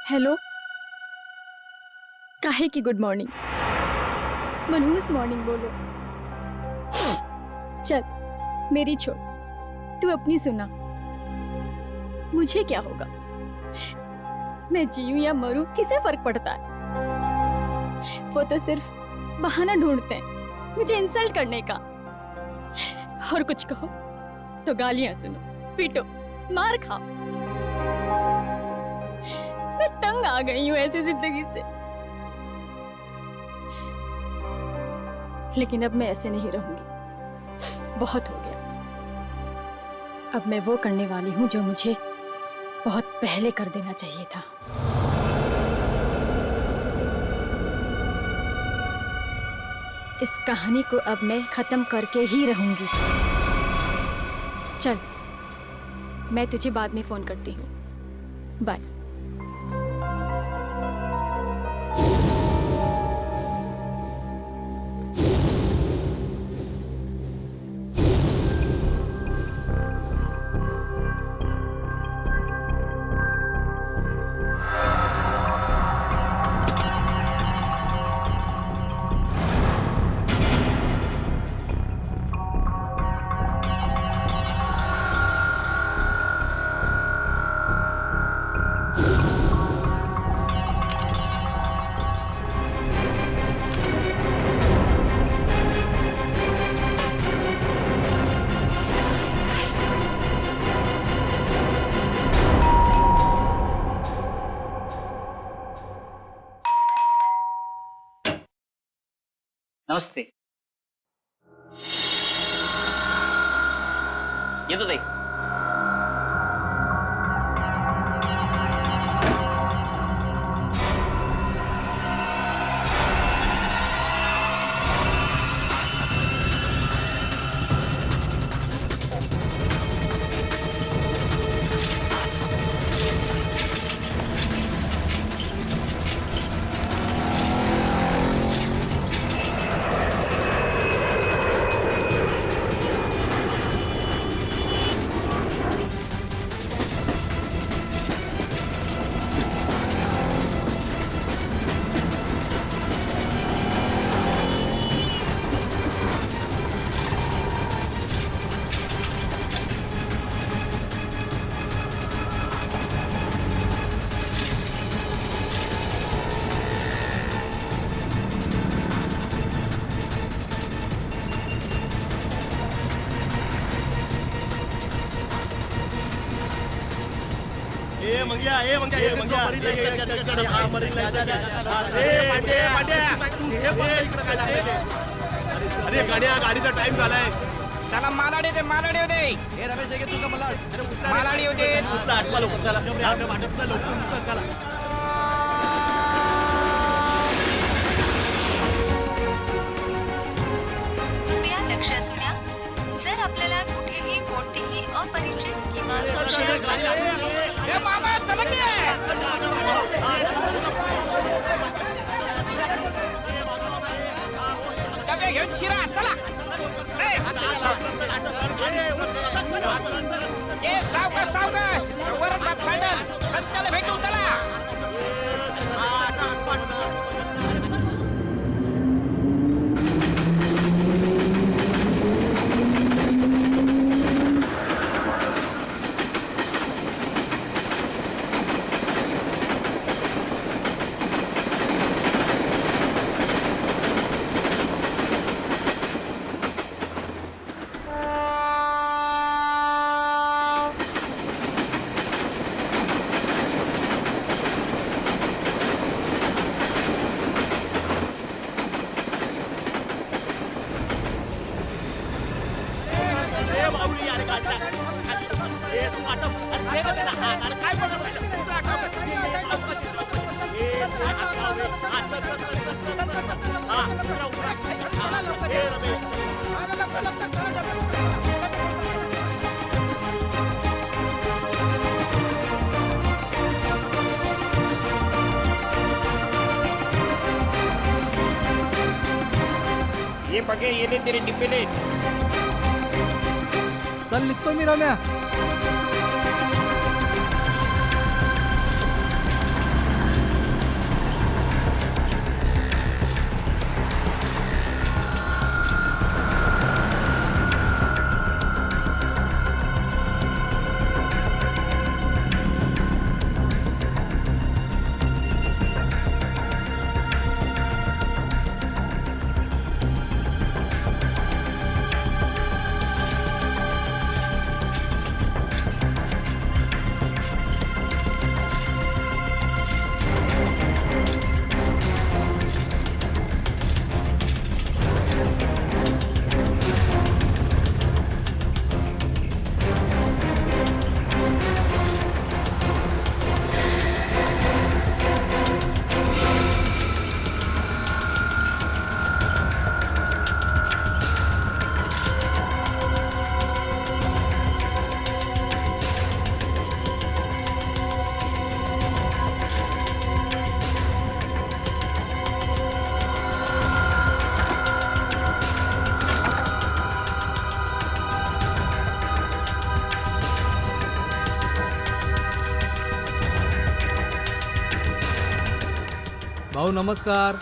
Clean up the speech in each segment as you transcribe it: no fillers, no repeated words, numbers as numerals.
Hello. काहे की good morning? मनहूस मॉर्निंग बोलो. चल मेरी छोड़, तू अपनी सुना. मुझे क्या होगा? मैं जीऊं या मरूं किसे फर्क पड़ता है? वो तो सिर्फ बहाना ढूंढते हैं मुझे इंसल्ट करने का. और कुछ कहो तो गालियां सुनो, पीटो, मार खाओ. मैं तंग आ गई हूं ऐसी जिंदगी से. लेकिन अब मैं ऐसे नहीं रहूंगी. बहुत हो गया. अब मैं वो करने वाली हूं जो मुझे बहुत पहले कर देना चाहिए था. इस कहानी को अब मैं खत्म करके ही रहूंगी. चल, मैं तुझे बाद में फोन करती हूँ. बाय. नमस्ते. येतो ताई. अरे गाडीचा टाइम झालाय. चला मालाडी होते मालाडी होते हे रमेश आहे तुझं मला मालाडी होते. आठवा लवकर चला लवकर चला. कृपया लक्ष असू द्या. जर आपल्याला कुठेही कोणतीही अपरिचित किंवा संशयास्पद वस्तू दिसली ए मामा चला की डबे घेऊन शिरा चला. ए सावकाश सावकाश वरच बाप सँडल सत्याला भेटू चला. ये बघे येले तेरे डिब्बेले. चल निघतो मी रम्या. भाऊ नमस्कार.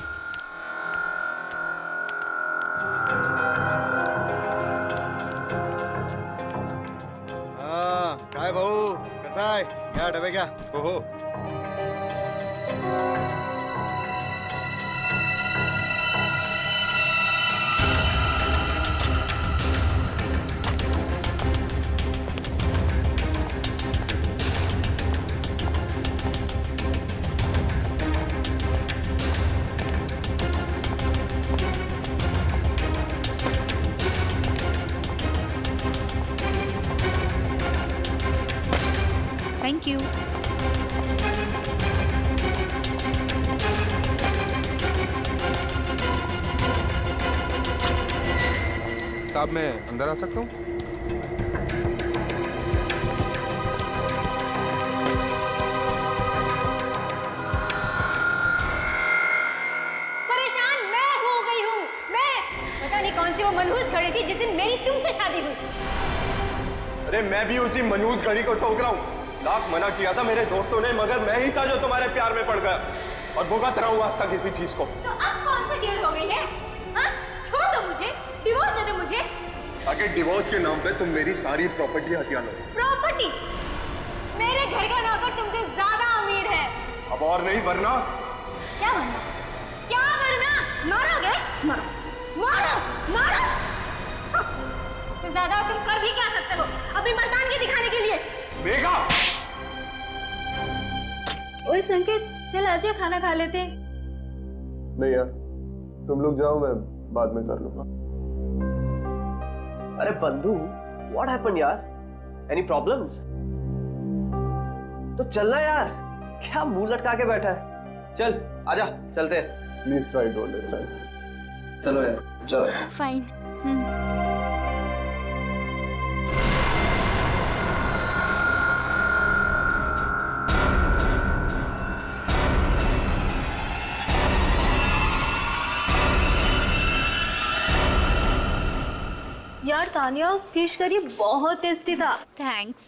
हा काय भाऊ कसा आहे? घ्या डबे घ्या. हो हो. Thank you. साहब मैं अंदर आ सकता हूँ? परेशान मैं हो गई हूँ। मैं पता नहीं कौन सी वो मनहूस घड़ी थी जिस दिन मेरी तुमसे शादी हुई। अरे मैं भी उसी मनहूस घड़ी को ठोक रहा हूँ। लाख मना किया था मेरे दोस्तों ने, मगर मैं ही था जो तुम्हारे प्यार में पड़ गया और भुगत रहा हूँ आज तक किसी चीज को। तो अब कौन सी देर हो गई है? हाँ? छोड़ दो मुझे, डिवोर्स दे दो मुझे। आगे डिवोर्स के नाम पे तुम मेरी सारी प्रॉपर्टी हथिया लो। प्रॉपर्टी? मेरे घर का नौकर तुमसे ज्यादा अमीर है। अब और नहीं वरना? क्या वरना? क्या वरना? मारोगे? मारो, मारो, मारो। इससे ज्यादा तुम कर भी क्या सकते हो अपनी मर्दानगी दिखाने के लिए? मेघा! ओए संकेत, चल आजा खाना खा लेते। नहीं यार, तुम लोग जाओ, मैं बाद में कर लूंगा। अरे बंधु, व्हाट हैपेंड यार? Any problems? तो चलना यार, क्या मुंह लटका के बैठा है? चल आजा, चलते हैं। Please try to understand. चलो यार, चलो। फाइन। यार तानिया, फिश करी बहुत टेस्टी था। थैंक्स।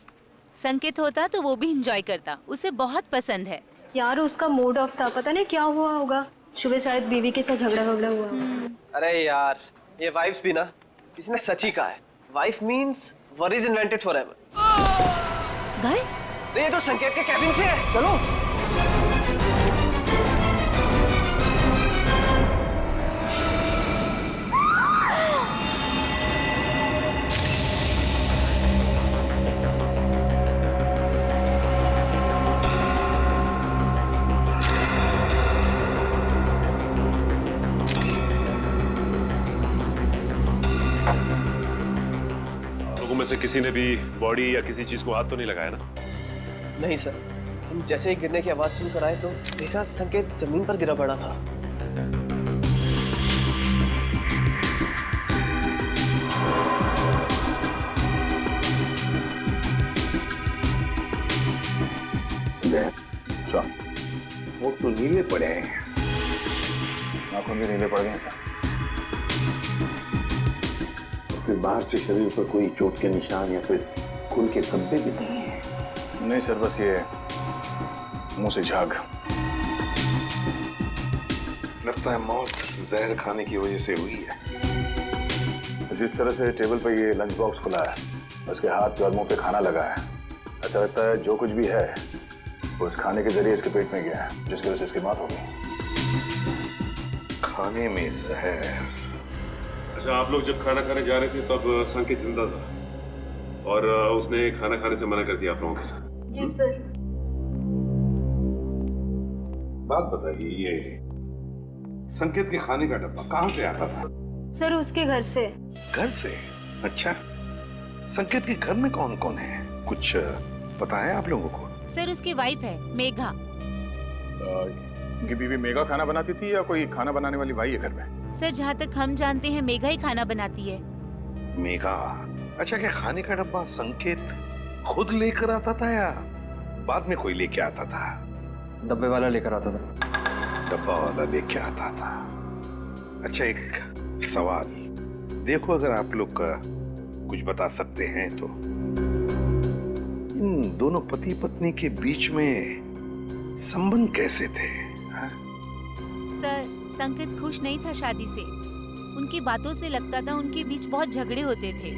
संकेत होता तो वो भी एंजॉय करता, उसे बहुत पसंद है। यार उसका मूड ऑफ था, पता नहीं क्या हुआ होगा। सुबह शायद बीवी के साथ झगड़ा हुआ। अरे यार, ये वाइफ्स भी ना, किसने सच ही कहा है, wife means worries invented forever. Guys, ये तो संकेत के कैबिन से है, चलो। में से किसी ने भी बॉडी या किसी चीज को हाथ तो नहीं लगाया ना? नहीं सर, हम जैसे ही गिरने की आवाज सुनकर आए तो देखा संकेत जमीन पर गिरा पड़ा था। वो तो नीले पड़े हैं, आंखों में नीले पड़ गए सर। फिर बाहर से शरीर पर कोई चोट के निशान या फिर खून के धब्बे भी नहीं है। नहीं सर, बस ये मुंह से झाग। लगता है मौत जहर खाने की वजह से हुई है। जिस तरह से टेबल पर ये लंच बॉक्स खुला है, उसके हाथ और मुंह पे खाना लगा है, ऐसा लगता है जो कुछ भी है वो उस खाने के जरिए इसके पेट में गया है, जिसकी वजह से इसकी मौत हो गई। खाने में जहर। अच्छा, आप लोग जब खाना खाने जा रहे थे तब संकेत जिंदा था और उसने खाना खाने से मना कर दिया आप लोगों के साथ? जी सर। बात बताइए, ये संकेत के खाने का डब्बा कहाँ से आता था? सर उसके घर से। घर से? अच्छा, संकेत के घर में कौन कौन है, कुछ पता है आप लोगों को? सर उसकी वाइफ है मेघा। उनकी बीवी मेघा खाना बनाती थी या कोई खाना बनाने वाली भाई है घर में? सर जहाँ तक हम जानते हैं मेघा ही खाना बनाती है। मेघा? अच्छा, क्या खाने का डब्बा संकेत खुद लेकर आता था या बाद में कोई लेके आता था? डब्बे वाला लेकर आता था। डब्बा वाला लेके आता था। अच्छा, एक सवाल, देखो अगर आप लोग कुछ बता सकते हैं तो, इन दोनों पति पत्नी के बीच में संबंध कैसे थे? संकेत खुश नहीं था शादी से। उनकी बातों से लगता था उनके बीच बहुत झगड़े होते थे।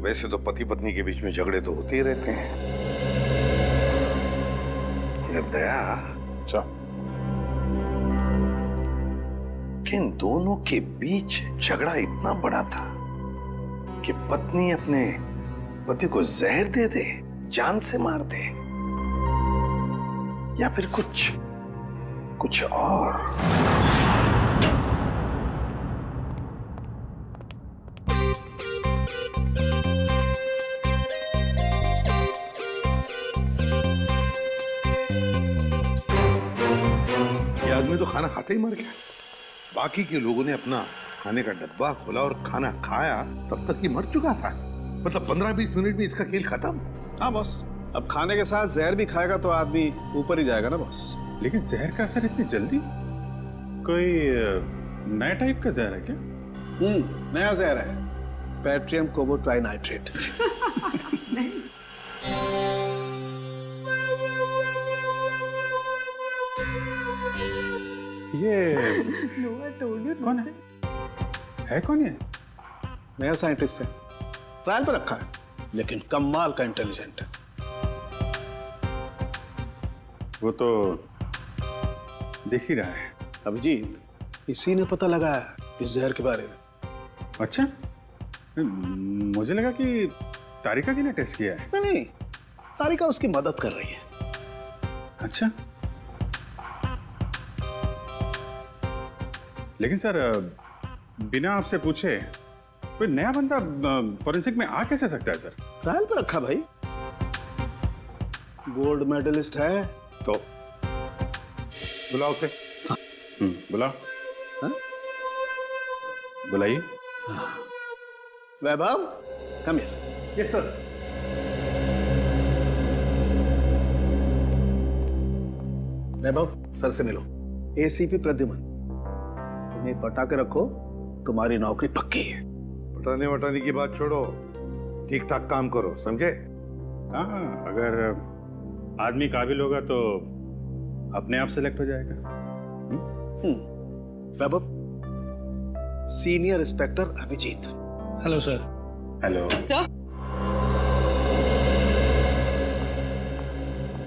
वैसे तो पति पत्नी के बीच में झगड़े तो होते ही रहते हैं, मगर दया कि इन दोनों के बीच झगड़ा इतना बड़ा था कि पत्नी अपने पति को जहर दे दे, जान से मार दे, या फिर कुछ और। ये आदमी तो खाना खाते ही मर गया। बाकी के लोगों ने अपना खाने का डब्बा खोला और खाना खाया, तब तक ये मर चुका था। मतलब 15-20 मिनट में इसका खेल खत्म। हाँ बॉस, अब खाने के साथ जहर भी खाएगा तो आदमी ऊपर ही जाएगा ना बॉस। लेकिन जहर का असर इतनी जल्दी? कोई नया टाइप का जहर है क्या? नया जहर है, पैट्रियम कोबोट्राइनाइट्रेट। ये कौन है कौन ये? नया साइंटिस्ट है, ट्रायल पर रखा है, लेकिन कमाल का इंटेलिजेंट है। वो तो दिख ही रहा है। अभिजीत, इसी ने पता लगाया इस जहर के बारे में। अच्छा, मुझे लगा कि तारिका जी ने टेस्ट किया है। नहीं, तारिका उसकी मदद कर रही है। अच्छा, लेकिन सर बिना आपसे पूछे कोई नया बंदा फॉरेंसिक में आ कैसे सकता है सर? ट्रायल पर रखा भाई, गोल्ड मेडलिस्ट है तो। बुलाओ उसे। बुलाओ। बुलाइए। Vaibhav, come here. Yes sir. Vaibhav, sir से मिलो। एसीपी प्रद्युमन, तुम्हें पटा के रखो, तुम्हारी नौकरी पक्की है। पटाने वटाने की बात छोड़ो, ठीक ठाक काम करो, समझे? हाँ, अगर आदमी काबिल होगा तो अपने आप सेलेक्ट हो जाएगा। Vaibhav, senior inspector Abhijeet. Hello sir. Hello sir.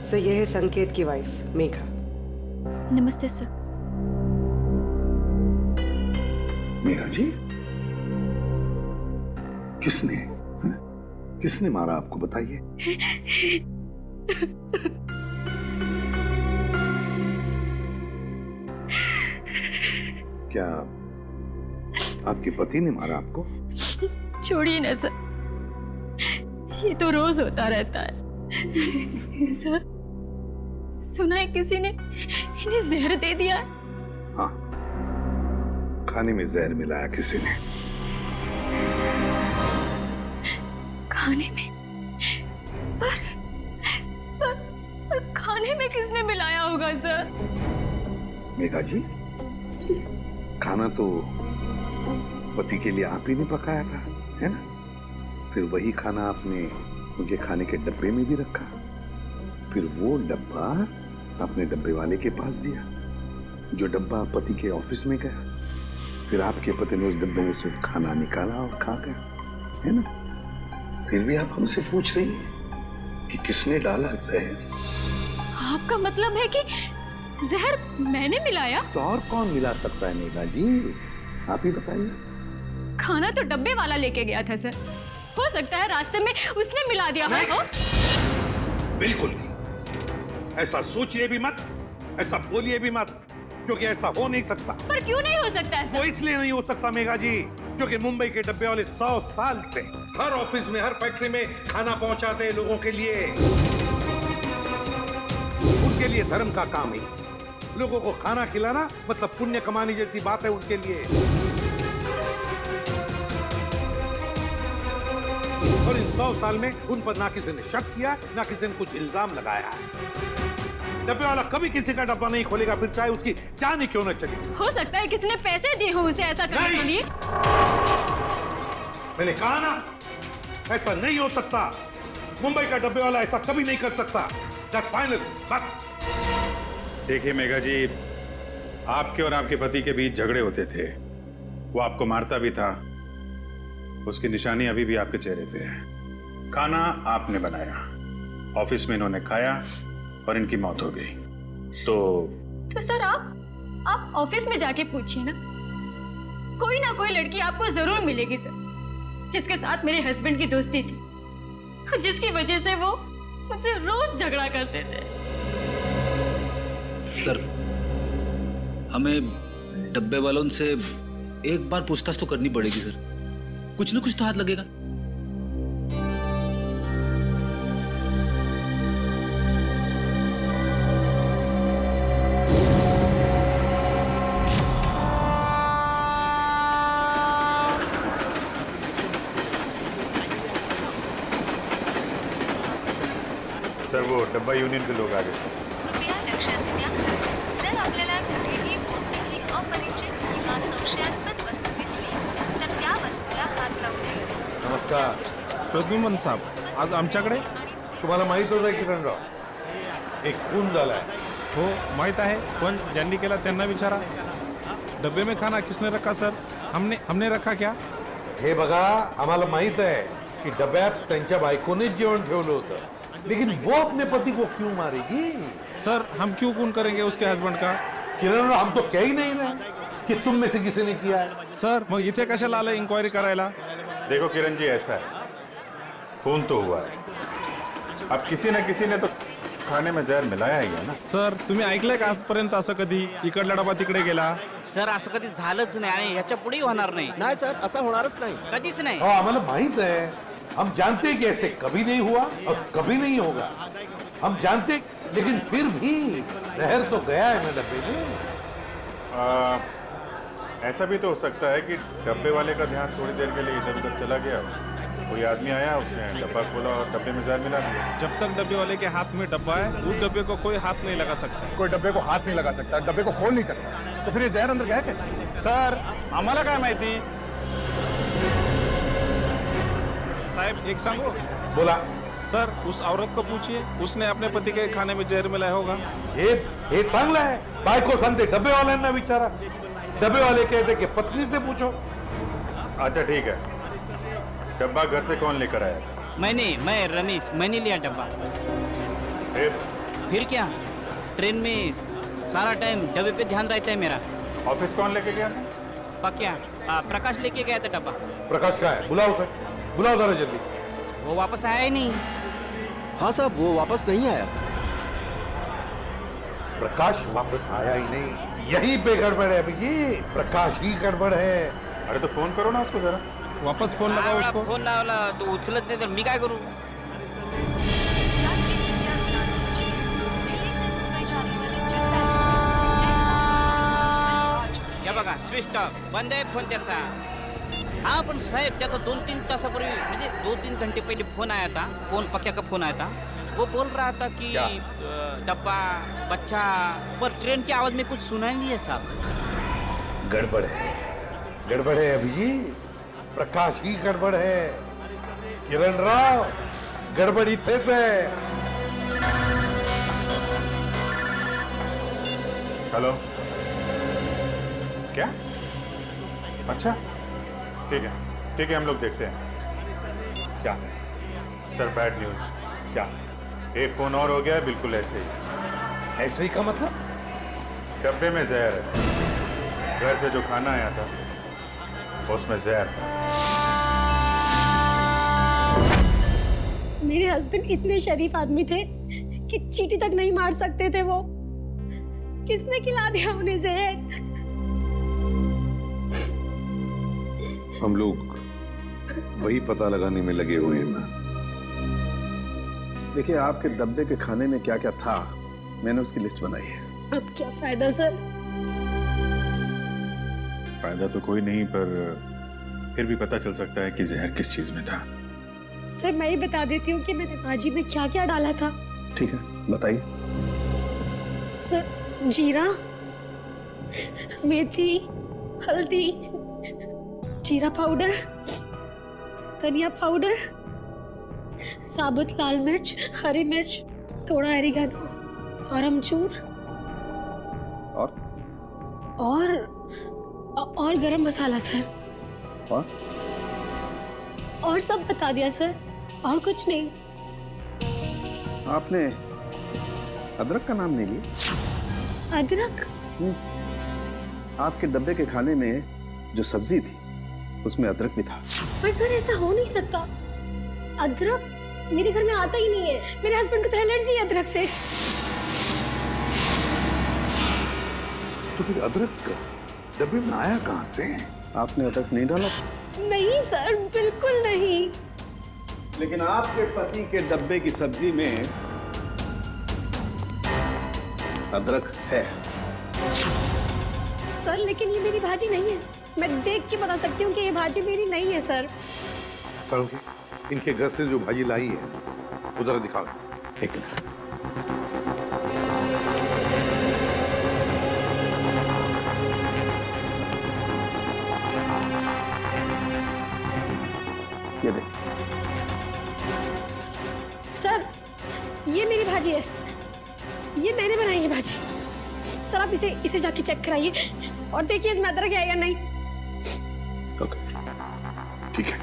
Sir, यह है संकेत की वाइफ मेघा। नमस्ते सर। मेघा जी, किसने मारा आपको, बताइए। क्या आपके पति ने मारा आपको? छोड़िए ना सर, ये तो रोज होता रहता है। सर, सुना है किसी ने इन्हें जहर दे दिया है। हाँ, खाने में जहर मिलाया किसी ने। खाने में? पर खाने में किसने मिलाया होगा सर? मेघा जी, खाना तो पति के लिए आप ही ने पकाया था, है ना? फिर वही खाना आपने उनके खाने के डब्बे में भी रखा, फिर वो डब्बा आपने डब्बे वाले के पास दिया, जो डब्बा पति के ऑफिस में गया, फिर आपके पति ने उस डब्बे में से खाना निकाला और खा गया, है ना? फिर भी आप हमसे पूछ रही हैं कि किसने डाला जहर? आपका मतलब है कि जहर मैंने मिलाया? तो और कौन मिला सकता है मेघा जी, आप ही बताइए। खाना तो डब्बे वाला लेके गया था सर, हो सकता है रास्ते में उसने मिला दिया हो। बिल्कुल नहीं, ऐसा सोचिए भी मत, ऐसा बोलिए भी मत, क्योंकि ऐसा हो नहीं सकता। पर क्यों नहीं हो सकता है? वो इसलिए नहीं हो सकता मेघा जी, क्योंकि मुंबई के डब्बे वाले 100 साल से हर ऑफिस में, हर फैक्ट्री में खाना पहुंचाते हैं लोगों के लिए। उनके लिए धर्म का काम है, लोगों को खाना खिलाना मतलब पुण्य कमाने जैसी बात है उनके लिए। और इन 100 साल में उन पर ना किसी ने शक किया, ना किसी ने कुछ इल्जाम लगाया है। डब्बे वाला कभी किसी का डब्बा नहीं खोलेगा, फिर चाहे उसकी जान ही क्यों न चली। हो सकता है किसी ने पैसे दिए हो उसे ऐसा करने के लिए। मैंने कहा ना, ऐसा नहीं हो सकता। मुंबई का डब्बे वाला ऐसा कभी नहीं कर सकता। That's final, बस। देखिए मेघा जी, आपके और आपके पति के बीच झगड़े होते थे, वो आपको मारता भी था, उसकी निशानी अभी भी आपके चेहरे पे है। खाना आपने बनाया, ऑफिस में इन्होंने खाया और इनकी मौत हो गई। तो सर आप ऑफिस में जाके पूछिए ना, कोई ना कोई लड़की आपको जरूर मिलेगी सर, जिसके साथ मेरे हस्बैंड की दोस्ती थी, जिसकी वजह से वो मुझसे रोज झगड़ा करते थे। सर, हमें डब्बे वालों से एक बार पूछताछ तो करनी पड़ेगी सर, कुछ ना कुछ तो हाथ लगेगा। सर वो डब्बा यूनियन के लोग आ गए सर। कृपया लक्ष असू द्या, जर आपल्याला कुठेही कोणतीही अपरिचित किंवा संशयास्पद वस्तू दिसली तर त्या वस्तूला हात लावू नये. नमस्कार प्रद्युमन साहब, आज आमच्याकडे तुम्हाला माहीतच आहे किरणराव, एक खून झालाय. हो माहीत आहे, पण ज्यांनी केला त्यांना विचारा. डब्बे में खाना किसने रखा सर? हमने रखा क्या? हे बघा, आम्हाला माहित आहे की डब्यात त्यांच्या बायकोनेच जेवण ठेवलं होतं, लेकिन वो अपने पति को क्यों मारेगी? सर हम क्यों खून करेंगे उसके हस्बैंड का? किरण, हम तो कह ही नहीं रहे कि तुम में से किसी ने किया है. सर मग इथे कशाला आलं इंक्वायरी करायला? देखो किरण जी, ऐसा है, खून तो हुआ है, अब किसी न किसी ने तो खाने में जहर मिलाया ही है ना. सर तुम्ही ऐकलंय का आजपर्यंत असं कधी इकडला डबा तिकडे गेला? सर असं कधी झालंच नाही आणि ह्याच्या पुढेही होणार नाही. नाही सर, असं होणारच नाही. कधीच नाही. आम्हाला माहित है, हम जानते हैं कि ऐसे कभी नहीं हुआ और कभी नहीं होगा. हम जानते, लेकिन फिर भी जहर तो गया है ना डब्बे में. ऐसा भी तो हो सकता है कि डब्बे वाले का ध्यान थोड़ी देर के लिए इधर उधर चला गया, कोई आदमी आया, उसने डब्बा खोला और डब्बे में जहर मिला दिया. जब तक डब्बे वाले के हाथ में डब्बा है, उस डब्बे को कोई हाथ नहीं लगा सकता. कोई डब्बे को हाथ नहीं लगा सकता, डब्बे को खोल नहीं सकता, तो फिर ये जहर अंदर गया कैसे? सर आम्हाला काय माहिती. साहब एक सांगो. बोला. सर उस औरत को पूछिए, उसने अपने पति के खाने में जहर मिलाया होगा. हे चांगलं आहे, बायको सांगते डब्बे वाल्यांना विचारा, डब्बे वाले कहते कि पत्नी से पूछो. अच्छा ठीक है, डब्बा घर से कौन लेकर आया? मैं रमेश, मैंने लिया डब्बा. फिर क्या, ट्रेन में सारा टाइम डब्बे पे ध्यान रहता है मेरा. ऑफिस कौन लेके गया? पक्या प्रकाश लेके गया था डब्बा. प्रकाश का है, बुलाओ उसे, बुलाओ जरा जल्दी. वो वापस आया ही नहीं. हाँ साहब, वो वापस नहीं आया. प्रकाश वापस आया ही नहीं, यही पे गड़बड़ है अभी जी. प्रकाश ही गड़बड़ है. अरे तो फोन करो ना उसको जरा. वापस फोन लगाओ उसको. फोन लावला तो उचलत नाही, तर मी काय करू? या बघा स्विच ऑफ, बंद आहे फोन त्याचा. हाँ पण साहेब, त्याचा 2-3 तासापूर्वी, म्हणजे 2-3 घंटे पहले फोन आया था. पक्या का फोन आया था. वो बोल रहा था कि डब्बा, बच्चा, पर ट्रेन की आवाज में कुछ सुनाई नहीं है साहब. गड़बड़ है, गड़बड़ है अभिजीत. प्रकाश ही गड़बड़ है. किरण राव, गड़बड़ इथेच है. हेलो, क्या? अच्छा ठीक है, हम लोग देखते हैं. क्या सर, बैड न्यूज. क्या? एक फोन और हो गया है, बिल्कुल ऐसे ही. ऐसे ही का मतलब? डब्बे में जहर है. घर से जो खाना आया था उसमें जहर था. मेरे हस्बैंड इतने शरीफ आदमी थे कि चींटी तक नहीं मार सकते थे. वो किसने खिला दिया उन्हें जहर? हम लोग वही पता लगाने में लगे हुए हैं. देखिए, आपके डब्बे के खाने में क्या क्या था, मैंने उसकी लिस्ट बनाई है. अब क्या फायदा सर? फायदा तो कोई नहीं, पर फिर भी पता चल सकता है कि जहर किस चीज में था. सर मैं ही बता देती हूँ कि मैंने भाजी में क्या क्या डाला था. ठीक है, बताइए. सर जीरा, मेथी, हल्दी, जीरा पाउडर, धनिया पाउडर, साबुत लाल मिर्च, हरी मिर्च, थोड़ा एरिगेनो और अमचूर. और गरम मसाला सर। और सब बता दिया सर, और कुछ नहीं। आपने अदरक का नाम नहीं लिया? अदरक? आपके डब्बे के खाने में जो सब्जी थी उसमें अदरक भी था। पर सर ऐसा हो नहीं सकता, अदरक मेरे घर में आता ही नहीं है। मेरे हस्बैंड को तो एलर्जी है अदरक से। तो फिर अदरक डब्बे में आया कहां से? आपने अदरक नहीं डाला? नहीं सर, बिल्कुल नहीं। लेकिन आपके पति के डब्बे की सब्जी में अदरक है। सर लेकिन ये मेरी भाजी नहीं है। मैं देख के बता सकती हूँ कि ये भाजी मेरी नहीं है सर। करोगे? इनके घर से जो भाजी लाई है वो जरा दिखाओ। एक मिनट। ये देख। सर ये मेरी भाजी है, ये मैंने बनाई है भाजी। सर आप इसे जाके चेक कराइए और देखिए इसमें अदरक है या नहीं। ओके, ठीक है।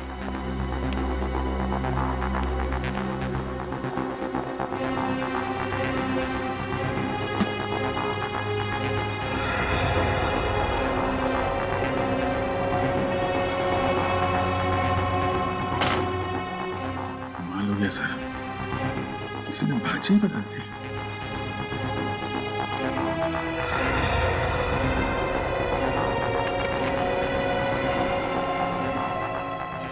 कमाल हो गया सर, किसी ने भाजी बना दी।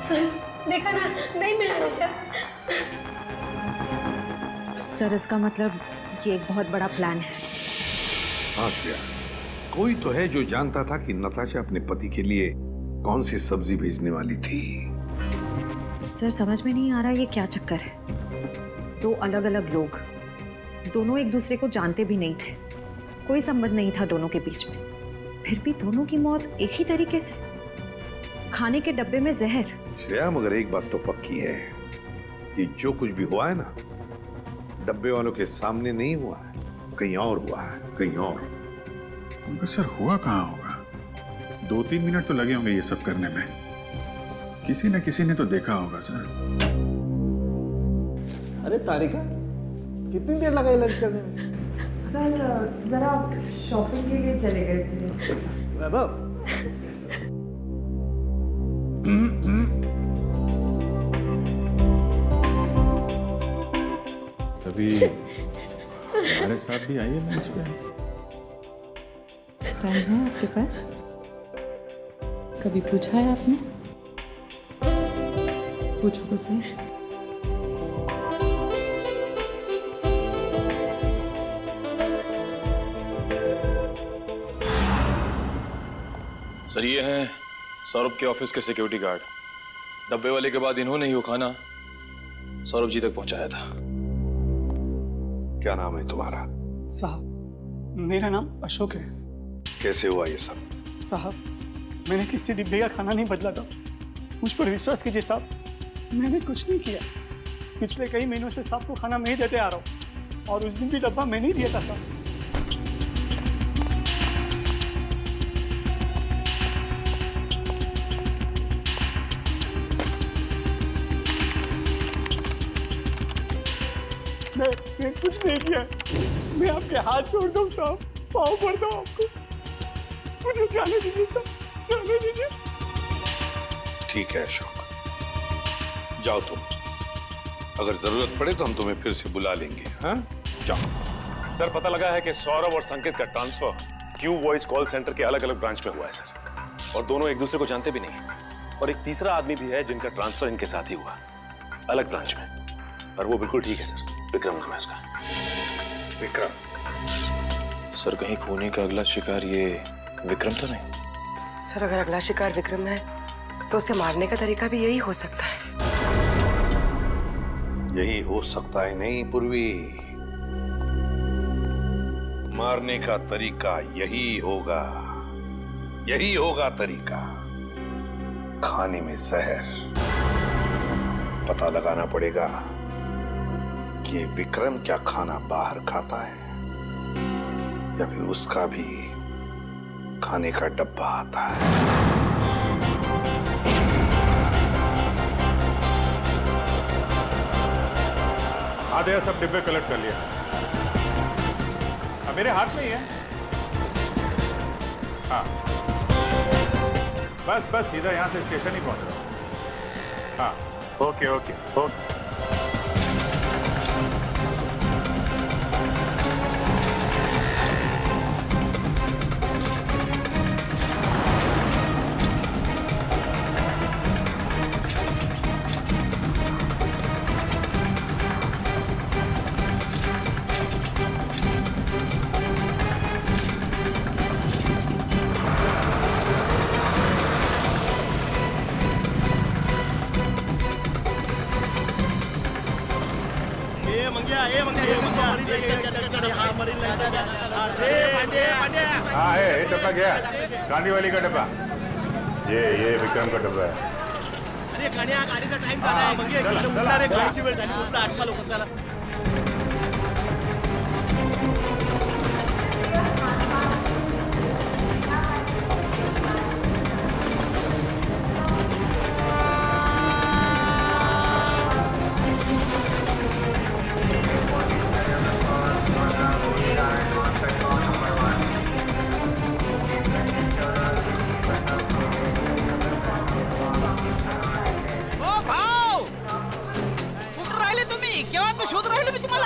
सर देखा ना, नहीं मिला ना सर। सर इसका मतलब ये एक बहुत बड़ा प्लान है। हाँ श्रेया, कोई तो है जो जानता था कि नताशा अपने पति के लिए कौन सी सब्जी भेजने वाली थी। सर समझ में नहीं आ रहा ये क्या चक्कर है। दो अलग अलग लोग, दोनों एक दूसरे को जानते भी नहीं थे, कोई संबंध नहीं था दोनों के बीच में, फिर भी दोनों की मौत एक ही तरीके से, खाने के डब्बे में जहर। श्रेया मगर एक बात तो पक्की है कि जो कुछ भी हुआ है ना, डब्बे वालों के सामने नहीं हुआ है, कहीं और हुआ है, कहीं और। मगर सर हुआ कहाँ होगा? 2-3 मिनट तो लगे होंगे ये सब करने में। किसी न किसी ने तो देखा होगा सर। अरे तारिका, कितनी देर लगाई लंच करने में? सर जरा शॉपिंग के लिए चले गए थे। वैभव, कभी हमारे साथ भी आइए लंच पे। टाइम है आपके पास? कभी पूछा है आपने? पूछो तो सही। सर ये हैं सौरभ के ऑफिस के सिक्योरिटी गार्ड। डब्बे वाले के बाद इन्होंने ही वो खाना सौरभ जी तक पहुंचाया था। क्या नाम है तुम्हारा? साहब मेरा नाम अशोक है। कैसे हुआ ये सब? साहब मैंने किसी डिब्बे का खाना नहीं बदला था, मुझ पर विश्वास कीजिए साहब, मैंने कुछ नहीं किया। पिछले कई महीनों से साहब को खाना मैं ही देते आ रहा हूँ और उस दिन भी डब्बा मैंने ही दिया था साहब। मैं कुछ नहीं किया, मैं आपके हाथ जोड़ता हूँ साहब, पाँव पड़ता हूँ आपको, मुझे जाने दीजिए साहब, जाने दीजिए। ठीक है अशोक, जाओ तुम, अगर जरूरत पड़े तो हम तुम्हें फिर से बुला लेंगे। हाँ जाओ। सर पता लगा है कि सौरभ और संकेत का transfer Q voice call centre के अलग अलग ब्रांच में हुआ है सर, और दोनों एक दूसरे को जानते भी नहीं। और एक तीसरा आदमी भी है जिनका ट्रांसफर इनके साथ ही हुआ, अलग ब्रांच में, और वो बिल्कुल ठीक है सर। विक्रम नाम है उसका। विक्रम? सर कहीं खूनी का अगला शिकार ये विक्रम तो नहीं? सर अगर अगला शिकार विक्रम है तो उसे मारने का तरीका भी यही हो सकता है। यही हो सकता है नहीं पूर्वी, मारने का तरीका यही होगा, यही होगा तरीका। खाने में जहर, पता लगाना पड़ेगा कि ये विक्रम क्या खाना बाहर खाता है या फिर उसका भी खाने का डब्बा आता है। आधे सब डिब्बे कलेक्ट कर लिया। अब मेरे हाथ में ही है। हाँ, बस सीधा यहां से स्टेशन ही पहुंच रहा हूं। हाँ, ओके ओके ओके। हाँ है, डब्बा गया, गांधी वाली का डब्बा। ये विक्रम का डब्बा है।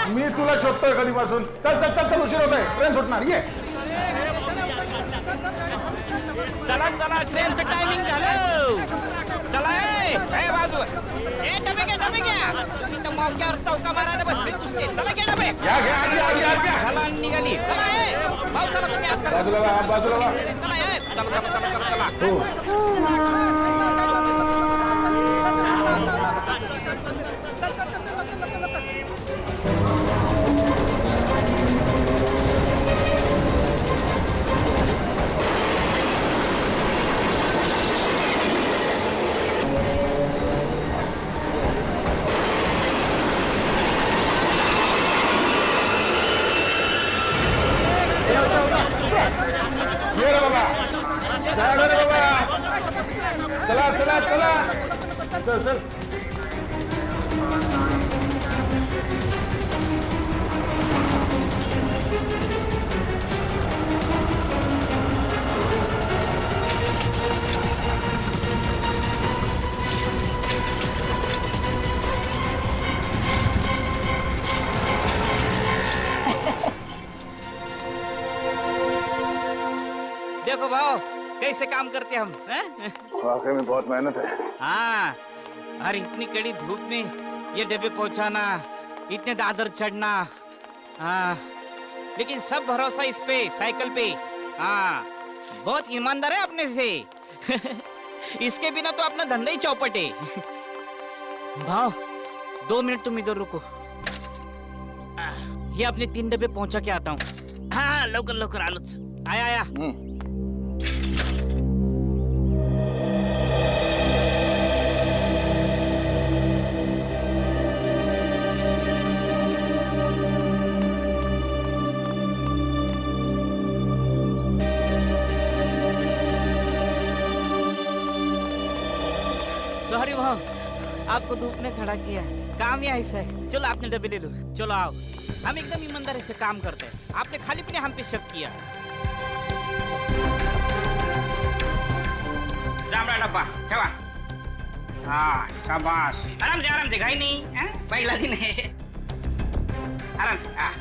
मी तुला शोधतोय कधीपासून. चल चल चल चल, उशीर होतोय, ट्रेन सुटणार. ये चला चला, ट्रेनचं टायमिंग झालं. चला ए बाजू ए डबे घ्या. इथं मौक्यावर चौका मारायला बसले नुसते. चला घ्या डबे. चला निघाली. चला भाऊ, चला तुम्ही आत चला. बाजूला चला. चल चल. देखो भाव, कैसे काम करते हम हैं? वाकई में बहुत मेहनत है। हाँ, और इतनी कड़ी धूप में ये डब्बे पहुंचाना, इतने दादर चढ़ना, हाँ, लेकिन सब भरोसा इस पे, साइकिल पे। हाँ, बहुत ईमानदार है अपने से। इसके बिना तो अपना धंधा ही चौपट है। भाव, 2 मिनट तुम इधर रुको। ये अपने 3 डब्बे पहुंचा के आता हूँ। हाँ, लवकर आलोच. आया. सॉरी भाव, आपको धूप में खड़ा किया. काम ही ऐसा है. चलो आपने डब्बे ले लो. चलो आओ. हम एकदम ईमानदारी से काम करते हैं. आपने खाली पीने हम पे शक किया. जांभळा डब्बा ठेवा. हाँ, शाबाश. आराम से, घाई नहीं है. पहला दिन है. आराम से. हाँ,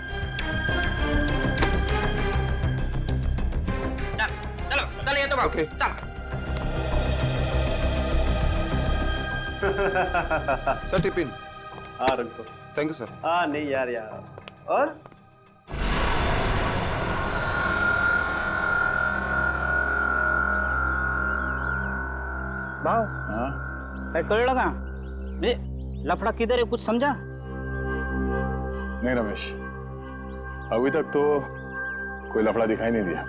चलो ये तो बाबू. चलो. Sir tiffin. हाँ रख दो. Thank you sir. हाँ नहीं यार. और भाव, काय कळलं का? लफड़ा किधर है, कुछ समझा? नहीं रमेश, अभी तक तो कोई लफड़ा दिखाई नहीं दिया।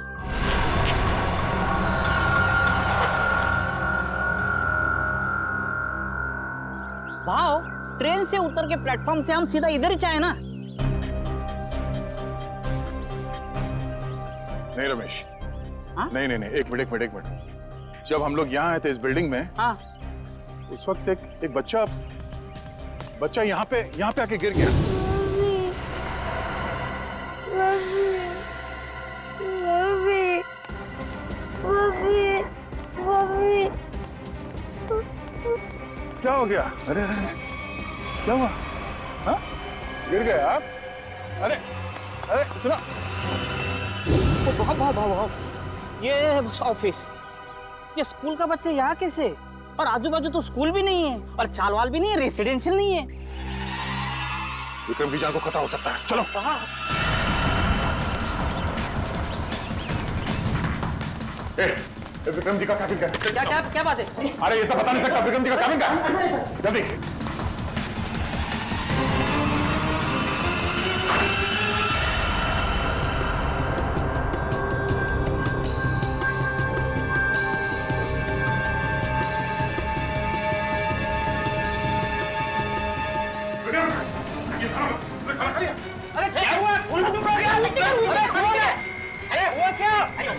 भाव, ट्रेन से उतर के प्लेटफॉर्म से हम सीधा इधर ही चाहे ना? नहीं रमेश, नहीं नहीं नहीं, एक मिनट। जब हम लोग यहाँ आए थे इस बिल्डिंग में, हाँ, उस वक्त एक बच्चा यहाँ पे आके गिर गया। क्या हो गया? अरे क्या हुआ? हाँ? गिर गए आप? अरे सुना, भाव ये ऑफिस, ये स्कूल का बच्चे यहाँ कैसे? और आजू बाजू तो स्कूल भी नहीं है और चालवाल भी नहीं है, रेसिडेंशियल नहीं है। विक्रम की जान को खतरा हो सकता है, चलो। विक्रम जी का कैबिन का क्या बात है? अरे ये सब बता नहीं सकता, विक्रम जी का कैबिन का, जल्दी। अरे क्या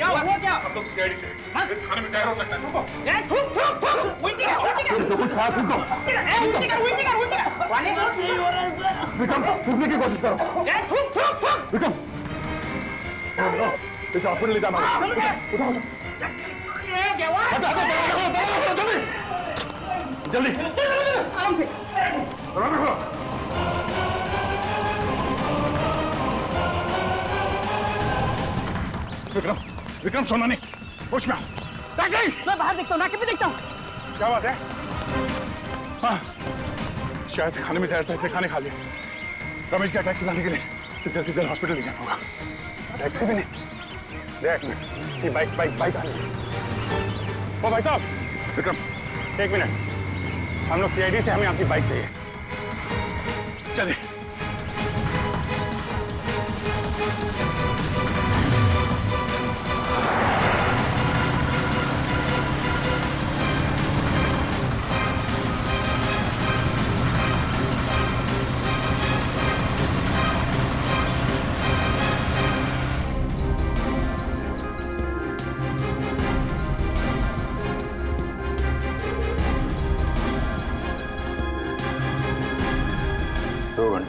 हुआ? हुआ क्या? हम लोग सीआईडी से इस खाने में जहर हो सकता है। विक्रम, थूकने की कोशिश करो। विक्रम, इसे हॉस्पिटल ले जाना। जल्दी विक्रम सोना नहीं, होश में आओ। मैं बाहर देखता हूँ, नाके पे देखता हूँ। क्या बात है? हाँ, शायद खाने में जहर था, इसलिए खाने खा लिया। रमेश का टैक्सी लाने के लिए जल्दी जल्दी हॉस्पिटल ले जाना होगा। टैक्सी भी नहीं, देख ये बाइक आ रही है। ओ भाई साहब, विक्रम एक मिनट, हम लोग सीआईडी से, हमें आपकी बाइक चाहिए, चलिए।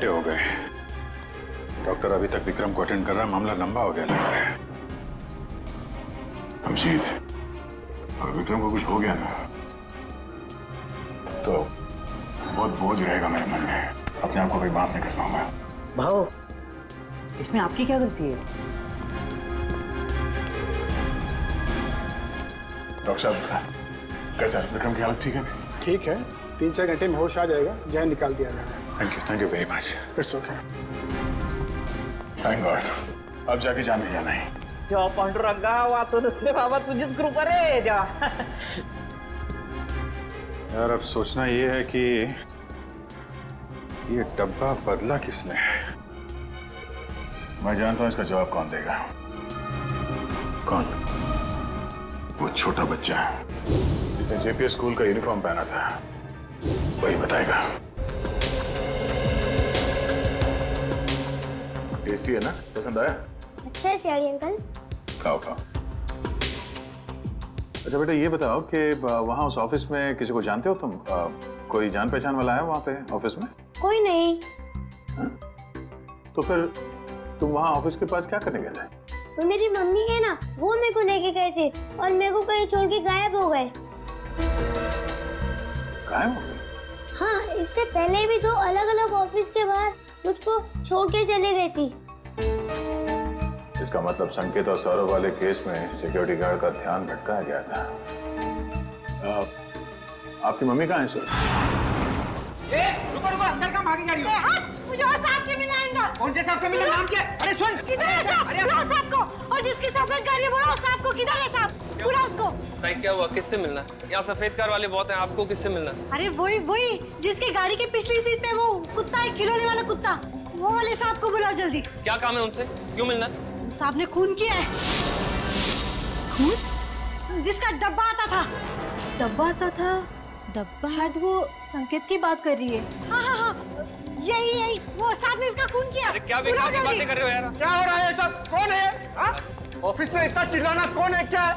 हो गए, डॉक्टर अभी तक विक्रम को अटेंड कर रहा है, मामला लंबा हो गया लग रहा है। अभिजीत, अगर विक्रम को कुछ हो गया ना तो बहुत बोझ रहेगा मेरे मन में, अपने आप को भी माफ नहीं कर पाऊंगा। भाव, इसमें आपकी क्या गलती है? डॉक्टर साहब, कैसा विक्रम की हालत ठीक है? ठीक है, 3-4 घंटे में होश आ जाएगा, जहर निकाल दिया जाएगा। Thank you very much. It's okay. Thank God, अब जाके जाने जाना है। देवा पांडुरंगा, वाचून रे बाबा, तुझीच कृपा रे देवा। यार अब सोचना ये है कि ये डब्बा बदला किसने? मैं जानता हूं इसका जवाब कौन देगा। कौन? वो छोटा बच्चा जिसने जेपीएस स्कूल का यूनिफॉर्म पहना था, वही बताएगा। टेस्टी है ना? पसंद आया? अच्छा है सियाड़ी अंकल। खाओ। अच्छा बेटा, ये बताओ कि वहाँ उस ऑफिस में किसी को जानते हो तुम? कोई जान पहचान वाला है वहाँ पे ऑफिस में? कोई नहीं। हा? तो फिर तुम वहाँ ऑफिस के पास क्या करने गए थे? वो मेरी मम्मी है ना, वो मेरे को लेके गए थे और मेरे को कहीं छोड़ के गायब हो गए। गायब हो गए? हाँ, इससे पहले भी 2 अलग-अलग ऑफिस के बाहर मुझको छोड़ के चले गई थी। इसका मतलब संकेत और सौरभ वाले केस में सिक्योरिटी गार्ड का ध्यान भटकाया गया था। आपकी मम्मी कहाँ है सर? रुको, अंदर का भागी जा रही हो? मुझे और साहब के मिला अंदर। कौन से साहब से मिला? नाम क्या? अरे सुन, किधर है साहब? बुलाओ साहब को, और जिसकी सफेद गाड़ी है बुलाओ साहब को। किधर है साहब? बुलाओ उसको। भाई क्या हुआ? किससे मिलना? यहाँ सफेद कार वाले बहुत हैं, आपको किससे मिलना? अरे वही जिसकी गाड़ी के पिछली सीट पे वो कुत्ता है, खिलौने वाला कुत्ता, वो वाले साहब को बुलाओ जल्दी। क्या काम है उनसे? क्यों मिलना? साहब ने खून किया है। खून? जिसका डब्बा आता था। डब्बा? शायद वो संकेत की बात कर रही है। हाँ, यही वो साहब ने इसका खून किया। अरे क्या बेकार की बातें कर रहे हो यार? क्या हो रहा है सब? कौन है? ऑफिस में इतना चिल्लाना कौन है? क्या है?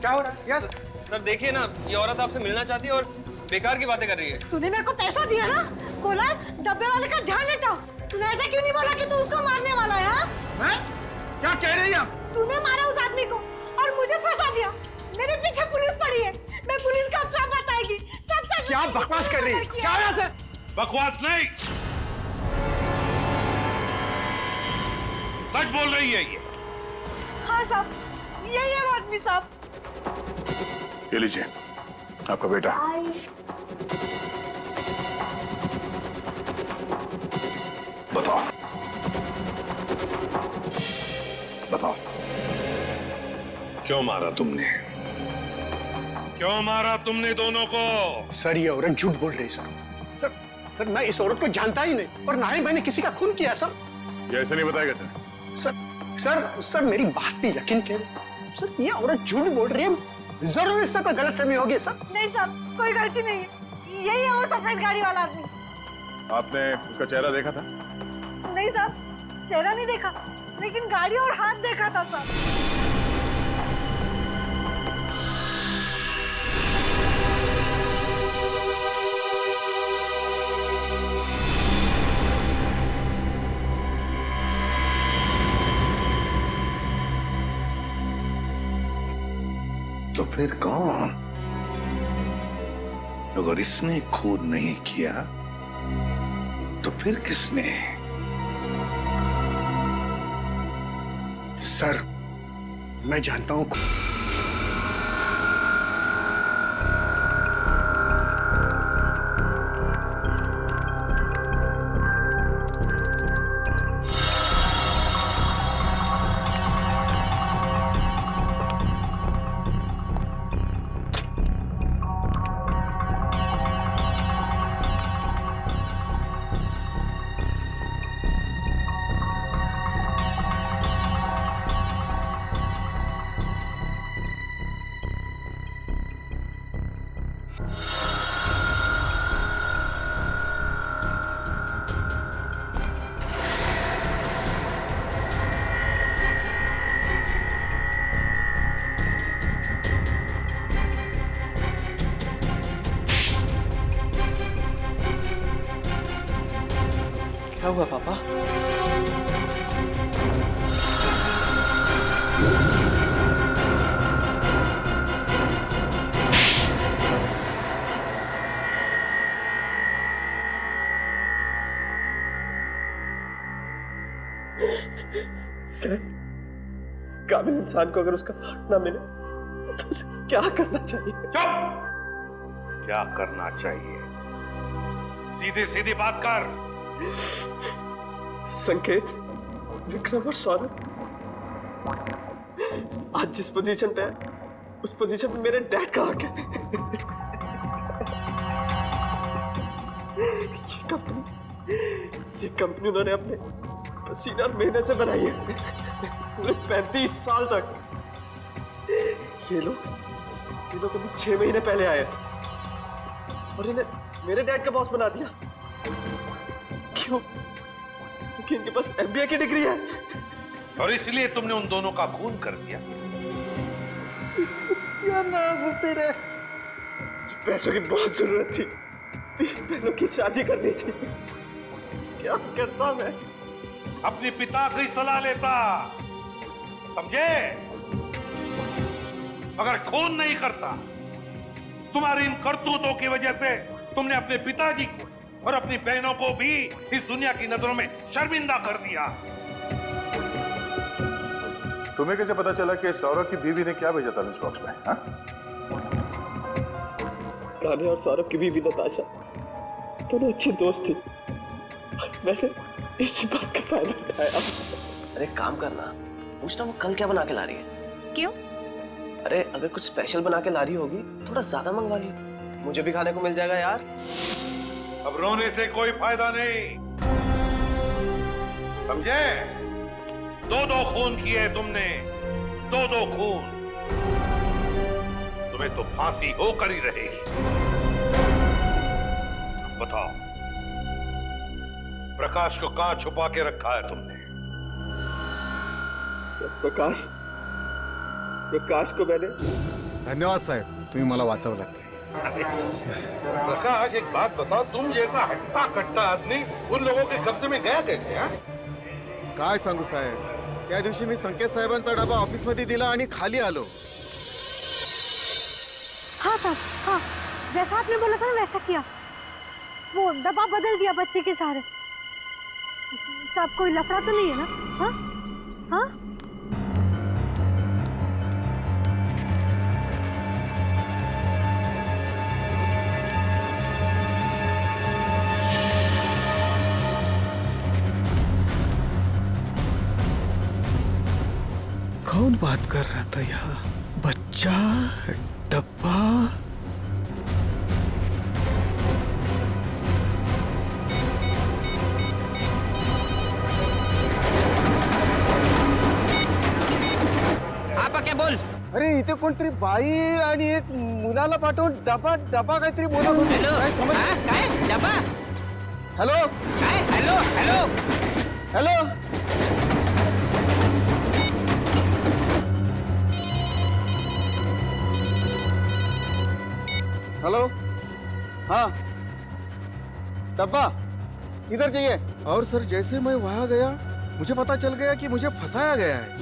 क्या हो रहा है? यस सर देखिए ना, ये औरत आपसे मिलना चाहती है और बेकार की बातें कर रही है। तूने मेरे को पैसा दिया ना, बोला डब्बे वाले का ध्यान हटाओ। तूने ऐसा क्यों नहीं बोला कि तू उसको मारने वाला है? हाँ? मैं? क्या कह रही है? तूने मारा उस आदमी को और मुझे फंसा दिया। मेरे पीछे पुलिस पड़ी है, मैं पुलिस को अब सब बताएगी। सब सच। क्या बकवास कर रही है? क्या यहाँ से? बकवास नहीं, सच बोल रही है ये। हाँ साहब, यही है वो आदमी साहब। ये लीजिए आपका बेटा। बताओ बताओ, क्यों मारा तुमने? क्यों मारा तुमने दोनों को? सर ये औरत झूठ बोल रही है सर। सर मैं इस औरत को जानता ही नहीं और ना ही मैंने किसी का खून किया सर। ये ऐसे नहीं बताएगा सर। सर मेरी बात पे यकीन करें सर, ये औरत झूठ बोल रही है। जरूर इससे कोई गलतफहमी होगी सर। नहीं साहब, कोई गलती नहीं है, यही है वो सफेद गाड़ी वाला आदमी। आपने उसका चेहरा देखा था? नहीं साहब, चेहरा नहीं देखा, लेकिन गाड़ी और हाथ देखा था साहब। तो फिर कौन? अगर इसने खून नहीं किया तो फिर किसने? सर मैं जानता हूं। क्या हुआ पापा? सर, काबिल इंसान को अगर उसका हक ना मिले तो उसे क्या करना चाहिए? चुप! क्या करना चाहिए? सीधी सीधी बात कर। संकेत, विक्रम और सौरभ आज जिस पोजीशन पे है उस पोजीशन पे मेरे डैड का हक है। ये कंपनी उन्होंने अपने पसीना और मेहनत से बनाई है पूरे 35 साल तक। ये लोग अभी 6 महीने पहले आए और इन्हें मेरे डैड का बॉस बना दिया। क्यों? क्योंकि इनके पास MBA की डिग्री है और इसलिए तुमने उन दोनों का खून कर दिया। क्या नाज है तेरे? पैसों की बहुत जरूरत थी, 3 बहनों की शादी करनी थी। क्या करता मैं? अपने पिता की सलाह लेता, समझे? मगर खून नहीं करता। तुम्हारी इन करतूतों की वजह से तुमने अपने पिताजी को और अपनी बहनों को भी इस दुनिया की नजरों में शर्मिंदा कर दिया। तुम्हें कैसे पता चला कि सौरभ की बीवी ने क्या भेजा था लंच बॉक्स में? हाँ? कान्हा और सौरभ की बीवी नताशा दोनों अच्छी दोस्त थी। मैंने इसी बात का फायदा उठाया। अरे काम करना, पूछना वो कल क्या बना के ला रही है। क्यों? अरे अगर कुछ स्पेशल बना के ला रही होगी थोड़ा ज्यादा मंगवा लियो, मुझे भी खाने को मिल जाएगा यार। अब रोने से कोई फायदा नहीं, समझे? 2-2 खून किए तुमने, 2-2 खून। तुम्हें तो फांसी होकर ही रहेगी। बताओ, प्रकाश को कहां छुपा के रखा है तुमने? सर, प्रकाश प्रकाश को मैंने। धन्यवाद साहेब, तुम्ही मला वाचवलात। प्रकाश एक बात बताओ, तुम जैसा हट्टा कट्टा आदमी उन लोगों के कब्जे में गया कैसे? हाँ? काय सांगू साहेब, त्या दिवशी मी संकेत साहेबांचा डबा ऑफिस मध्ये दिला आणि खाली आलो। हाँ साहब, हाँ जैसा आपने बोला था ना वैसा किया। वो डब्बा बदल दिया बच्चे के सहारे। साहब कोई लफड़ा तो नहीं है ना? हाँ हाँ कौन बात कर रहा था यहाँ? बच्चा, डब्बा। आपा क्या बोल? अरे इथे कोणतरी बाई आणि एक मुलाला पाठवून डबा डबा काहीतरी बोलत होते। हॅलो, काय समजलं? हा, काय डबा? हॅलो काय हॅलो हॅलो हॅलो हेलो, हाँ डब्बा किधर चाहिए? और सर जैसे मैं वहां गया मुझे पता चल गया कि मुझे फंसाया गया है।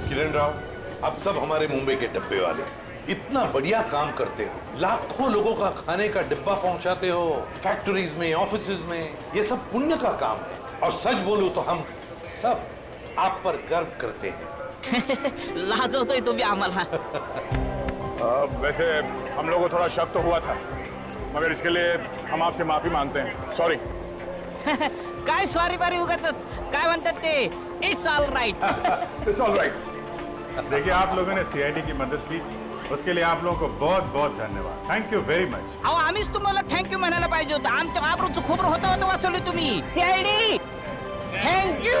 किरण राव, अब सब हमारे मुंबई के डब्बे वाले इतना बढ़िया काम करते हो, लाखों लोगों का खाने का डिब्बा पहुंचाते हो, फैक्ट्रीज में, ऑफिसेज में, ये सब पुण्य का काम है। और सच बोलूं तो हम सब आप पर गर्व करते हैं। लाजवतोय तुम्ही आम्हाला। वैसे हम लोगों को थोड़ा शक तो हुआ था, मगर इसके लिए हम आपसे माफी मांगते हैं। सॉरी। काय स्वारी बारी उगाचच काय म्हणतात ते, it's all right. It's all right. देखिए, आप लोगों ने सीआईडी की मदद की, उसके लिए आप लोगों को बहुत बहुत धन्यवाद। Thank you very much. अहो आम्हीच तुम्हाला थँक्यू म्हणायला पाहिजे होतं, आमच्या आबरूचं खोबरं होतं वाचवलं तुम्ही। CID thank you.